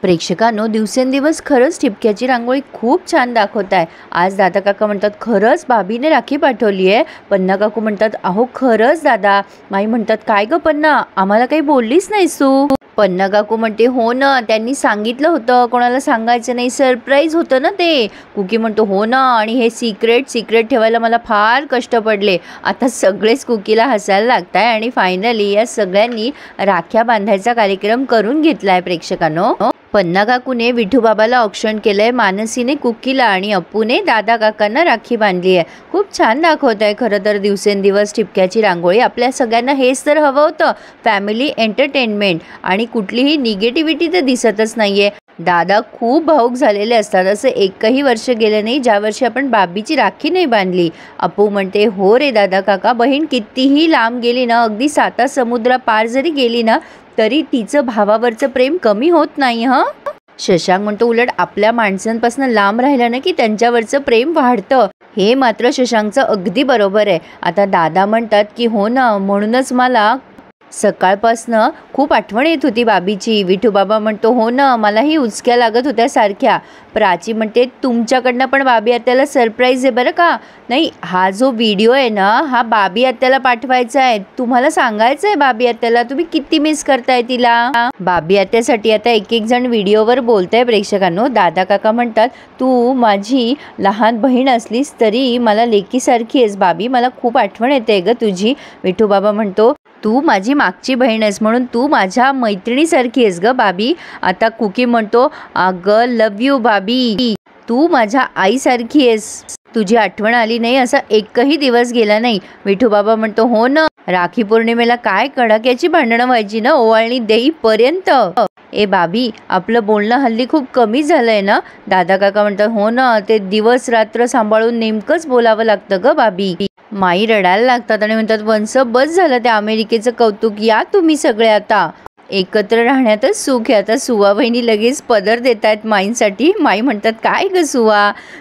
प्रेक्षकांनो, दिवसेंदिवस खरंच ठिपक्याची रांगोळी खूप छान दाखवत आहे. आज दादा काका म्हणतात खरंच भाभीने राखी पाठवली आहे. पन्ना काकू म्हणतात अहो खरंच दादा. माई म्हणतात काय ग पन्ना, आम्हाला काही बोललीच नाहीस तू. पन्ना काकू म्हणते हो ना, त्यांनी सांगितलं होतं कोणाला सांगायचं नाही, सरप्राईज होतं ना ते. कुकी म्हणतो हो ना, आणि हे सिक्रेट ठेवायला मला फार कष्ट पडले. आता सगळेच कुकीला हसायला लागताय आणि फायनली या सगळ्यांनी राख्या बांधायचा कार्यक्रम करून घेतलाय. प्रेक्षकांनो, पन्ना काकूने विठूबाबाला औक्षण केलंय, मानसीने कुकीला आणि अप्पूने दादा काकांना राखी बांधली आहे. खूप छान दाखवत आहे खरं तर दिवसेंदिवस ठिपक्याची रांगोळी. आपल्या सगळ्यांना हेच तर हवं होतं, फॅमिली एंटरटेनमेंट, आणि कुठलीही निगेटिव्हिटी तर दिसतच नाहीये. दादा खूप भावूक झालेले असतात. असं एकही वर्ष गेलं नाही ज्या वर्षी आपण बाबीची राखी नाही बांधली. अप्पू म्हणते हो रे दादा काका, बहीण कितीही लांब गेली ना, अगदी 7 समुद्र पार जरी गेली ना, तरी तिचं भावावरचं प्रेम कमी होत नाही. शशांक म्हणतो उलट आपल्या माणसांपासून लांब राहिलं ना की त्यांच्यावरचं प्रेम वाढतं. हे मात्र शशांकचं अगदी बरोबर आहे. आता दादा म्हणतात की हो ना, म्हणूनच मला सकाळपासनं खूप आठवण येत होती बाबीची. विठूबाबा म्हणतो हो ना, मलाही उचक्या लागत होत्या सारख्या. प्राची म्हणते तुमच्याकडनं पण बाबी आत्याला सरप्राईज आहे बरं का. नाही, हा जो व्हिडिओ आहे ना, हा बाबी आत्याला पाठवायचा आहे. तुम्हाला सांगायचं आहे बाबी आत्याला तुम्ही किती मिस करताय तिला. बाबी आत्यासाठी आता एक जण व्हिडिओवर बोलताय. प्रेक्षकांनो, दादा काका म्हणतात तू माझी लहान बहीण असलीस तरी मला लेकीसारखी आहेस बाबी, मला खूप आठवण येते ग तुझी. विठूबाबा म्हणतो तू माझी मागची बहीण आहेस म्हणून तू माझ्या मैत्रिणीसारखी आहेस ग बाबी. आता कुकी म्हणतो अगं लव यू बाबी, तू माझ्या आईसारखी आहेस, तुझी आठवण आली नाही असा एकही दिवस गेला नाही. विठूबाबा म्हणतो हो ना, राखी पौर्णिमेला काय कडाक्याची भांडणं व्हायची ना ओवाळणी देईपर्यंत. ए बाबी, आपलं बोलणं हल्ली खूप कमी झालंय ना. दादा काका म्हणतात हो ना, ते दिवस रात्र सांभाळून नेमकंच बोलावं लागतं ग बाबी. माई रडायला लागतात आणि म्हणतात वंश बस झालं त्या अमेरिकेचं कौतुक, या तुम्ही सगळे आता एकत्र राहण्यातच सुख आहे. आता सुवा वहिनी लगेच पदर देत आहेत माईंसाठी. माई म्हणतात काय ग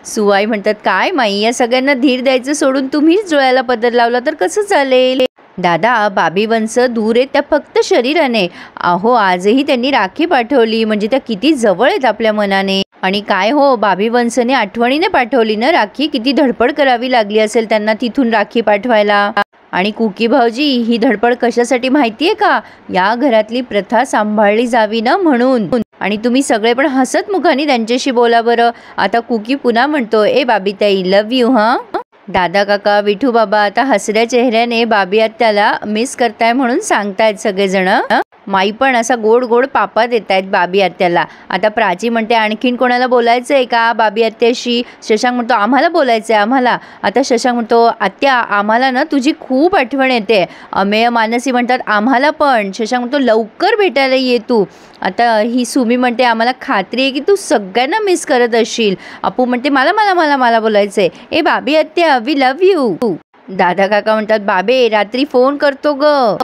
सुवाई म्हणतात काय माई, या सगळ्यांना धीर द्यायचं सोडून तुम्हीच डोळ्याला पदर लावला तर कसं चालेल. दादा, बाबी वंश दूर आहेत त्या फक्त शरीराने. अहो आजही त्यांनी राखी पाठवली म्हणजे त्या किती जवळ आहेत आपल्या मनाने. आणि काय हो, बाबी वंशने आठवणीने पाठवली ना राखी. किती धडपड करावी लागली असेल त्यांना तिथून राखी पाठवायला. आणि कुकी भाऊजी, ही धडपड कशासाठी माहितीये का, या घरातली प्रथा सांभाळली जावी ना म्हणून. आणि तुम्ही सगळे पण हसत मुखाने त्यांच्याशी बोला बरं. आता कुकी पुन्हा म्हणतो ए बाबी ताई लव यू. दादा काका, विठू बाबा आता हसऱ्या चेहऱ्याने बाबी आत्याला मिस करताय म्हणून सांगतायत सगळेजण. माई पण असा गोड गोड पापा देत आहेत बाबी आत्याला. आता प्राची म्हणते आणखीन कोणाला बोलायचं आहे का बाबी आत्याशी. शशांक म्हणतो आम्हाला बोलायचं आहे आम्हाला. आता शशांक म्हणतो आत्या आम्हाला ना तुझी खूप आठवण येते. अमेय मानसी म्हणतात आम्हाला पण. शशांक म्हणतो लवकर भेटायला ये तू. आता ही सुमी म्हणते आम्हाला खात्री आहे की तू सगळ्यांना मिस करत असशील. अप्पू म्हणते मला मला मला मला बोलायचंय. ए बाबी आत्या वी लव यू. दादा काका म्हणतात बाबे रात्री फोन करतो ग.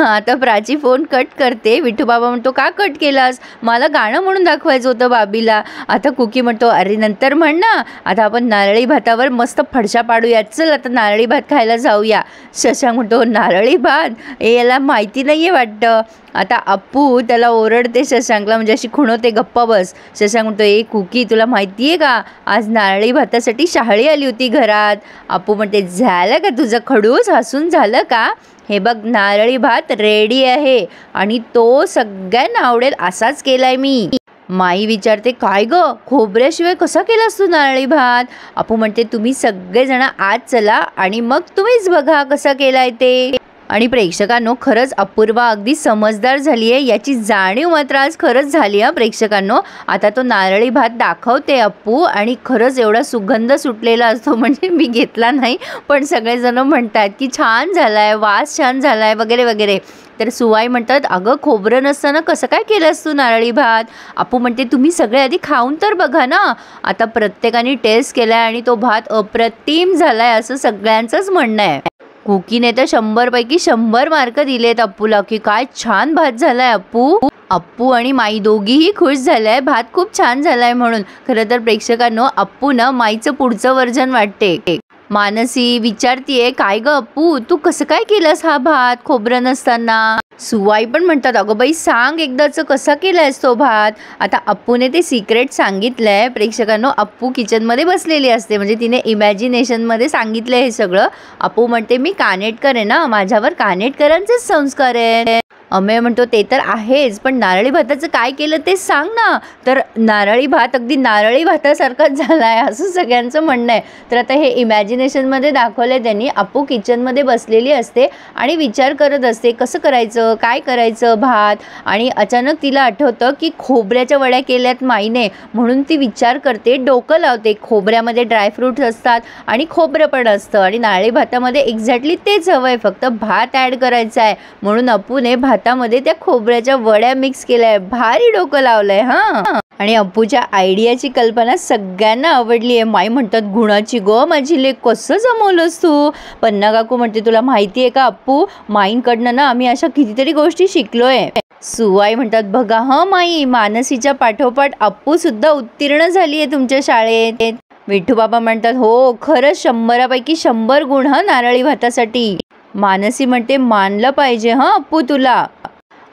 आता प्राची फोन कट करते. विठूबाबा म्हणतो का कट केलास, मला गाणं म्हणून दाखवायचं होतं बाबीला. आता कुकी म्हणतो अरे नंतर म्हण ना, आता आपण नारळी भातावर मस्त फडशा पाडूया, चल आता नारळी भात खायला जाऊया. शशांक म्हणतो नारळी भात, याला माहिती नाहीये वाटतं. आता अप्पू त्याला ओरडते शशांकला, म्हणजे अशी खुणवते गप्पा बस. शशांक म्हणतो ए कुकी तुला माहिती आहे का, आज नारळी भातासाठी शहाळी आली होती घरात. अप्पू म्हणते झालं का तुझं खडूस, हसून झालं का. हे बघ नारळी भात रेडी आहे आणि तो सगळ्यांना आवडेल असाच केलाय मी. माई विचारते काय ग, खोबऱ्याशिवाय कसा केलास तू नारळी भात. अप्पू म्हणते तुम्ही सगळेजण आज चला आणि मग तुम्हीच बघा कसा केलाय ते. आणि प्रेक्षकांनो, खरंच अपूर्वा अगदी समजदार झाली आहे याची जाणीव मात्र आज खरंच झाली आहे प्रेक्षकांनो. आता तो नारळी भात दाखवते अप्पू आणि खरंच एवढा सुगंध सुटलेला असतो, म्हणजे मी घेतला नाही पण सगळेजण म्हणतात की छान झालाय, वास छान झालाय वगैरे वगैरे. तर सुवाई म्हणतात अगं खोबरं नसताना कसं काय केलंस तू नारळी भात. अप्पू म्हणते तुम्ही सगळे आधी खाऊन तर बघा ना. आता प्रत्येकाने टेस्ट केलाय आणि तो भात अप्रतिम झालाय असं सगळ्यांचंच म्हणणं आहे. कुकीने तर 100 पैकी 100 मार्क दिलेत अप्पूला की काय छान भात झालाय अप्पू. अप्पू आणि माई दोघीही खुश झालाय भात खूप छान झालाय म्हणून. खरं तर प्रेक्षकांनो, अप्पू ना माईचं पुढचं वर्जन वाटते. मानसी विचारतीये, काय ग अप्पू, तू कसं काय केलंस हा भात खोबरं नसताना? सुवाई पण म्हणतात, अगं बाई सांग एकदाच कसा केलायस तो भात. आता अप्पूने ते सिक्रेट सांगितलंय प्रेक्षकांनो. अप्पू किचनमध्ये बसलेली असते, म्हणजे तिने इमॅजिनेशनमध्ये सांगितलंय हे सगळं. अप्पू म्हणते, मी कानेटकर आहे ना, माझ्यावर कानेटकरांचेच संस्कार आहे. अमेय म्हणतो, ते तर आहेच, पण नारळी भाताचं काय केलं ते सांग ना. तर नारळी भात अगदी नारळी भातासारखाच झालाय असं सगळ्यांचं म्हणणं आहे. तर आता हे इमॅजिनेशनमध्ये दाखवलंय त्यांनी. अप्पू किचनमध्ये बसलेली असते आणि विचार करत असते कसं करायचं, काय करायचं भात. आणि अचानक तिला आठवतं की खोबऱ्याच्या वड्या केल्यात माईने, म्हणून ती विचार करते, डोकं लावते. खोबऱ्यामध्ये ड्रायफ्रूट्स असतात आणि खोबरं पण असतं आणि नारळी भातामध्ये एक्झॅक्टली तेच हवं आहे, फक्त भात ॲड करायचा आहे. म्हणून अप्पूने भातामध्ये त्या खोबऱ्याच्या वड्या मिक्स केल्या. भारी डोकं लावलंय हां. आणि अप्पूच्या आयडियाची कल्पना सगळ्यांना आवडली आहे. माई म्हणतात, गुणाची गो माझी लेक, कसं जमवलंस तू. पन्ना काकू म्हणते, तुला माहिती आहे का अप्पू, माईंकडनं ना आम्ही अशा कितीतरी गोष्टी शिकलोय. सुवाई म्हणतात, बघा हं माई, मानसीच्या पाठोपाठ अप्पू सुद्धा उत्तीर्ण झाली आहे तुमच्या शाळेत. विठू बाबा म्हणतात, हो खरंच 100पैकी 100 गुण हं नारळी भातासाठी. मानसी म्हणते, मानलं पाहिजे हं अप्पू तुला.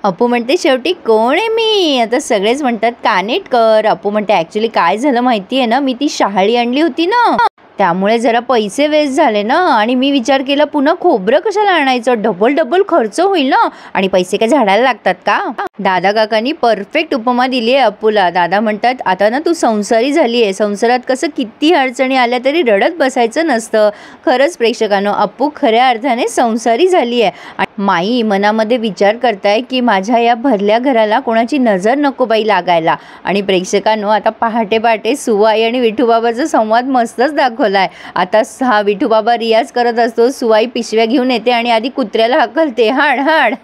अप्पू म्हणते, शेवटी कोण आहे मी. आता सगळेच म्हणतात कानेटकर. अप्पू म्हणते, ॲक्च्युली काय झालं माहिती आहे ना, मी ती शहाळी आणली होती ना, त्यामुळे जरा पैसे वेस्ट झाले ना. आणि मी विचार केला, पुन्हा खोबरं कशाला आणायचं, डबल खर्च होईल ना, आणि पैसे काय झाडायला लागतात का. दादा काकांनी परफेक्ट उपमा दिली आहे अप्पूला. दादा म्हणतात, आता ना तू संसारी झाली आहे, संसारात कसं किती अडचणी आल्या तरी रडत बसायचं नसतं. खरंच प्रेक्षकांनो, अप्पू खऱ्या अर्थाने संसारी झाली आहे. माई मनामध्ये विचार करताय की माझ्या या भरल्या घराला कोणाची नजर नको बाई लागायला. आणि प्रेक्षकांनो, आता पहाटे पहाटे सुवाई आणि विठूबाबाचा संवाद मस्तच दाखवलाय. आता हा विठूबाबा रियाज करत असतो. सुवाई पिशव्या घेऊन येते आणि आधी कुत्र्याला हकलते, हाड हाड.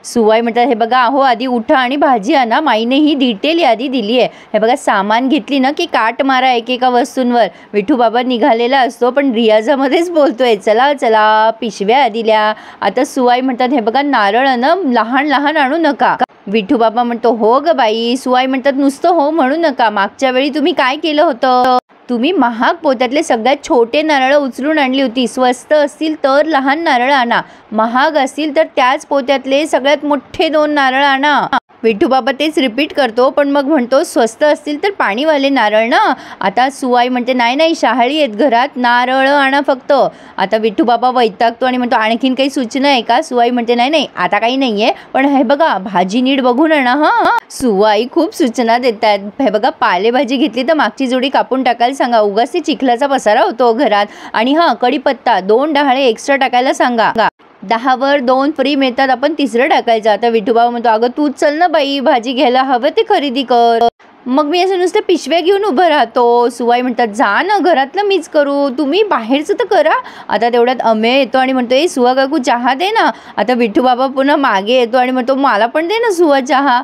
सुवाई म्हणतात, हे बघा अहो, आधी उठा आणि भाजी आणा. माईने ही डिटेल यादी दिली आहे. हे बघा, सामान घेतली ना की काट मारा एकेका वस्तूंवर. विठूबाबा निघालेला असतो पण रियाजामध्येच बोलतोय, चला चला पिशव्या दिल्या. आता सुवाई म्हणतात, हे बघा नारळ ना लहान लहान आणू नका. विठूबाबा म्हणतो, हो ग बाई. सुवाई म्हणतात, नुसतं हो म्हणू नका, मागच्या वेळी तुम्ही काय केलं होतं, तुम्ही महाग पोत्यातले सगळ्यात छोटे नारळ उचलून आणली होती. स्वस्त असतील तर लहान नारळ आणा, महाग असतील तर त्याच पोत्यातले सगळ्यात मोठे 2 नारळ आणा. विठूबाबा तेच रिपीट करतो, पण मग म्हणतो स्वस्त असतील तर पाणीवाले नारळ ना. आता सुवाई म्हणते, नाही नाही शहाळी आहेत घरात, नारळ आणा फक्त. आता विठूबाबा वैतागतो आणि म्हणतो, आणखीन काही सूचना आहे का. सुवाई म्हणते, नाही नाही आता काही नाहीये, पण हे बघा भाजी नीट बघून आणा हां. सुवाई खूप सूचना देतात. हे बघा, पालेभाजी घेतली तर मागची जोडी कापून टाकायला सांगा, उगाच ते चिखलाचा पसारा होतो घरात. आणि हां, कढीपत्ता 2 डहाळे एक्स्ट्रा टाकायला सांगा. 10वर 2 फ्री मिळतात, आपण 3रं टाकायचं. आता विठूबाबा म्हणतो, अगं तूच चल ना बाई, भाजी घ्यायला हवं ते खरेदी कर, मग मी असं नुसतं पिशव्या घेऊन उभं राहतो. सुवाई म्हणतात, जा ना, घरातलं मीच करू, तुम्ही बाहेरचं तर करा. आता तेवढ्यात अमेय येतो आणि म्हणतो, ए सुवा काकू चहा दे ना. आता विठूबाबा पुन्हा मागे येतो आणि म्हणतो, मला पण दे ना सुवा चहा.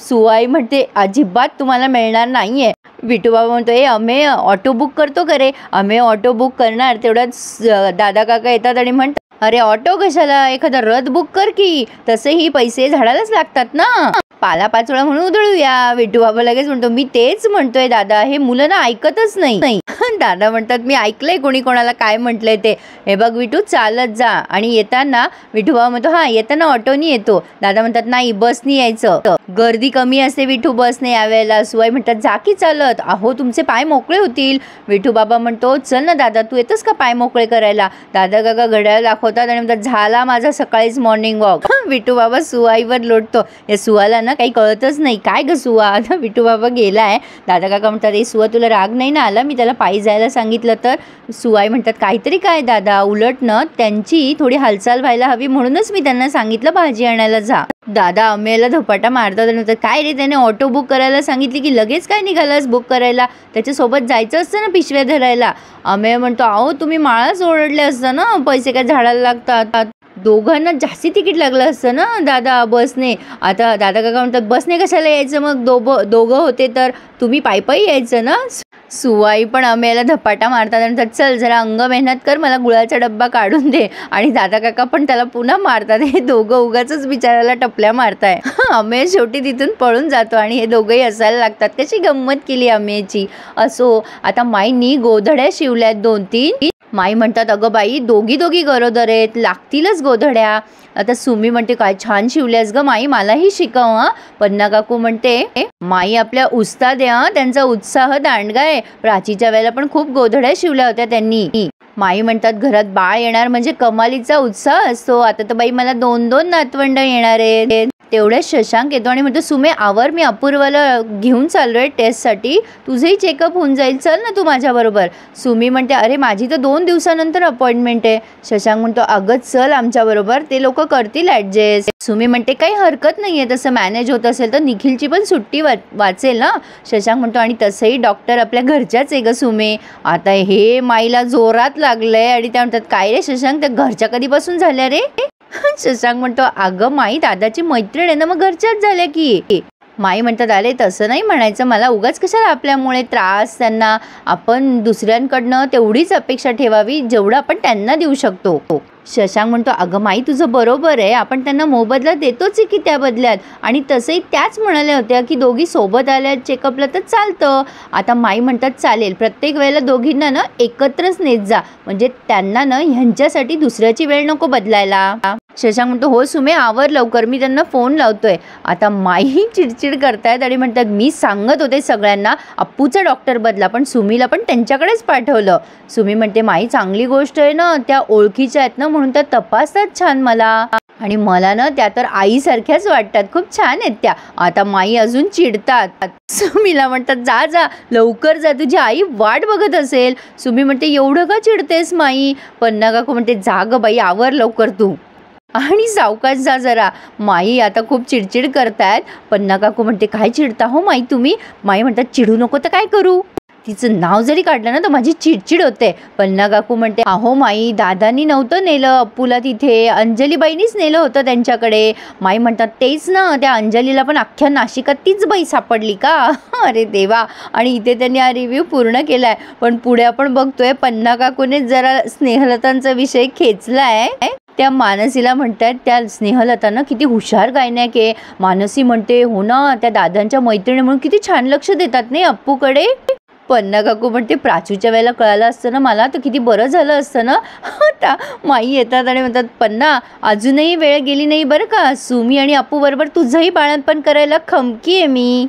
सुवाई म्हणते, अजिबात तुम्हाला मिळणार नाहीये. विठूबाबा म्हणतो, ए अमेय ऑटो बुक करतो का रे. अमेय ऑटो बुक करणार, तेवढ्यात दादा काका येतात आणि म्हणतात, अरे ऑटो कशाला, एखादा रथ बुक कर की, तसेही पैसे झाडालाच लागतात ना, पालापाचोळा म्हणून उधळूया. विठूबाबा लगेच म्हणतो, मी तेच म्हणतोय दादा, हे मुलं ना ऐकतच नाही. दादा म्हणतात, मी ऐकलंय कोणी कोणाला काय म्हटलंय ते. हे बघ विठू, चालत जा. आणि येताना विठूबाबा म्हणतो, हा येताना ऑटोनी येतो. दादा म्हणतात, नाही बसनी यायचं, गर्दी कमी असते विठू, बसने यावेळेला. सुवाई म्हणतात, जा की चालत, अहो तुमचे पाय मोकळे होतील. विठूबाबा म्हणतो, चल ना दादा, तू येतोस का पाय मोकळे करायला. दादा काका घड्याळ दाखवतात आणि म्हणतात, झाला माझा सकाळीच मॉर्निंग वॉक. विठूबाबा सुवाईवर लोटतो. या सुवाला ना काही कळतच नाही, काय ग सुवा. आता विठूबाबा गेलाय. दादा काका म्हणतात, ए सुवा तुला राग नाही ना आला, मी त्याला पायी जायला सांगितलं तर. सुवाई म्हणतात, काहीतरी काय दादा, उलट ना त्यांची थोडी हालचाल व्हायला हवी, म्हणूनच मी त्यांना सांगितलं भाजी आणायला जा. दादा अमेला धपाटा मारतात आणि म्हणतात, काय रे, त्याने ऑटो बुक करायला सांगितली की लगेच काय निघालास बुक करायला, त्याच्यासोबत जायचं असतं ना पिशव्या धरायला. अमेय म्हणतो, अहो तुम्ही माळाच ओरडले असतं ना, पैसे काय झाडाला लागतात. दोघांना जास्ती तिकीट लागलं असतं ना दादा बसने. आता दादा काका म्हणतात, बसने कशाला यायचं, मग दोघं होते तर तुम्ही पायी यायचं ना. सुवाई पण अमेला धपाटा मारतात आणि म्हणतात, चल जरा अंग मेहनत कर, मला गुळाचा डब्बा काढून दे. आणि दादा काका पण त्याला पुन्हा मारतात. हे दोघं उगाच बिचाराला टपल्या मारताय. अमेय शेवटी तिथून पळून जातो आणि हे दोघंही असायला लागतात. कशी गंमत केली अमेयची. असो, आता माईंनी गोधड्या शिवल्यात 2-3. माई म्हणतात अगं बाई दोघी दोघी गरोदर आहेत, लागतीलच गोधड्या. आता सुमी म्हणते काय छान शिवल्यास ग माई, मलाही शिकव हा. पन्ना काकू म्हणते माई आपल्या उस्ताद आहे हा, त्यांचा उत्साह दांडगा आहे. प्राचीच्या वेळेला पण खूप गोधड्या शिवल्या होत्या त्यांनी. माई म्हणतात घरात बाळ येणार म्हणजे कमालीचा उत्साह असतो. आता तर बाई मला 2-2 नातवंड येणार आहेत. तेवढ्याच शशांक येतो आणि म्हणतो सुमे आवर, मी अपूर्वाला घेऊन चाललोय टेस्टसाठी, तुझंही चेकअप होऊन जाईल, चल ना तू माझ्याबरोबर. सुमी म्हणते अरे माझी तर 2 दिवसानंतर अपॉइंटमेंट आहे. शशांक म्हणतो अगं चल आमच्याबरोबर, ते लोक करतील ॲडजस्ट. सुमी म्हणते काही हरकत नाही आहे, तसं मॅनेज होत असेल तर निखिलची पण सुट्टी वाचेल ना. शशांक म्हणतो आणि तसंही डॉक्टर आपल्या घरच्याच आहे ग सुमे. आता हे माईला जोरात लागलंय आणि त्या म्हणतात काय रे शशांक, त्या घरच्या कधीपासून झाल्या रे. शशांक म्हणतो अगं माई दादाची मैत्रीण आहे ना, मग घरच्याच झाल्या की. माई म्हणतात अरे तसं नाही म्हणायचं, मला उगाच कशाला आपल्यामुळे त्रास त्यांना. आपण दुसऱ्यांकडनं तेवढीच अपेक्षा ठेवावी जेवढं आपण त्यांना देऊ शकतो. शशांक म्हणतो अगं माई तुझं बरोबर आहे, आपण त्यांना मोबदला देतोच आहे की त्या बदल्यात. आणि तसंही त्याच म्हणाल्या होत्या की दोघी सोबत आल्या चेकअपला तर चालतं. आता माई म्हणतात चालेल, प्रत्येक वेळेला दोघींना ना एकत्रच नेत जा, म्हणजे त्यांना ना ह्यांच्यासाठी दुसऱ्याची वेळ नको बदलायला. शशांक म्हणतो हो सुमे आवर लवकर, मी त्यांना फोन लावतोय. आता माई चिडचिड करतायत आणि म्हणतात मी सांगत होते सगळ्यांना अप्पूचा डॉक्टर बदला, पण सुमीला पण त्यांच्याकडेच पाठवलं. सुमी म्हणते माई चांगली गोष्ट आहे ना, त्या ओळखीच्या आहेत ना म्हणून त्या तपासतात छान मला, आणि मला ना त्या तर आईसारख्याच वाटतात, खूप छान आहेत त्या. आता माई अजून चिडतात. सुमीला म्हणतात जा जा लवकर जा, तुझी आई वाट बघत असेल. सुमी म्हणते एवढं का चिडतेस माई. पन्ना काकू म्हणते जा ग बाई आवर लवकर तू, आणि सावकाश जा जरा. माई आता खूप चिडचिड करतायत. पन्ना काकू म्हणते काय चिडता हो माई तुम्ही. माई म्हणतात चिडू नको तर काय करू, तिचं नाव जरी काढलं ना तर माझी चिडचिड होते. पन्ना काकू म्हणते अहो माई दादांनी नव्हतं नेलं अप्पूला तिथे, अंजलीबाईनीच नेलं होतं त्यांच्याकडे. माई म्हणतात तेच ना, त्या अंजलीला पण अख्ख्या नाशिकात तीच बाई सापडली का. अरे देवा. आणि इथे त्यांनी हा रिव्ह्यू पूर्ण केलाय, पण पुढे आपण बघतोय पन्ना काकूने जरा स्नेहलतांचा विषय खेचलाय. त्या मानसीला म्हणतात त्या स्नेहलतानं किती हुशार गायनाक आहे. मानसी म्हणते हो ना, त्या दादांच्या मैत्रिणी म्हणून किती छान लक्ष देतात नाही अप्पूकडे. पन्ना काकू म्हणते प्राचूच्या वेळेला कळालं असतं ना मला तर किती बरं झालं असतं ना. आता माई येतात आणि म्हणतात पन्ना अजूनही वेळ गेली नाही बरं का, सुमी आणि अप्पू बरोबर तुझंही बाळणपण करायला खमकी आहे मी.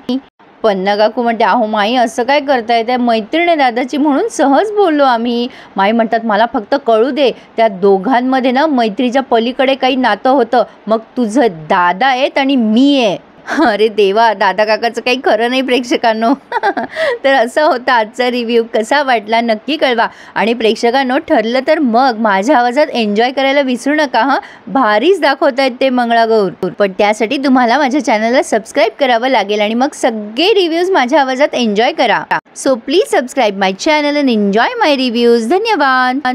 पन्ना काकू म्हणते अहो माई असं काय करताय, त्या मैत्रीण आहे दादाची म्हणून सहज बोललो आम्ही. माई म्हणतात मला फक्त कळू दे त्या दोघांमध्ये ना मैत्रीच्या पलीकडे काही नातं होतं, मग तुझं दादा आहेत आणि मी आहे. अरे देवा, दादा काकाचं काही खरं नाही प्रेक्षकांनो. तर असा होता आजचा रिव्ह्यू. कसा वाटला नक्की कळवा, आणि प्रेक्षकांनो ठरलं तर मग माझ्या आवाजात एन्जॉय करायला विसरू नका हां. भारीच दाखवत आहेत ते मंगळागौर, पण त्यासाठी तुम्हाला माझ्या चॅनलला सबस्क्राईब करावं लागेल आणि मग सगळे रिव्ह्यूज माझ्या आवाजात एन्जॉय करा. So please subscribe my channel and enjoy my reviews. धन्यवाद.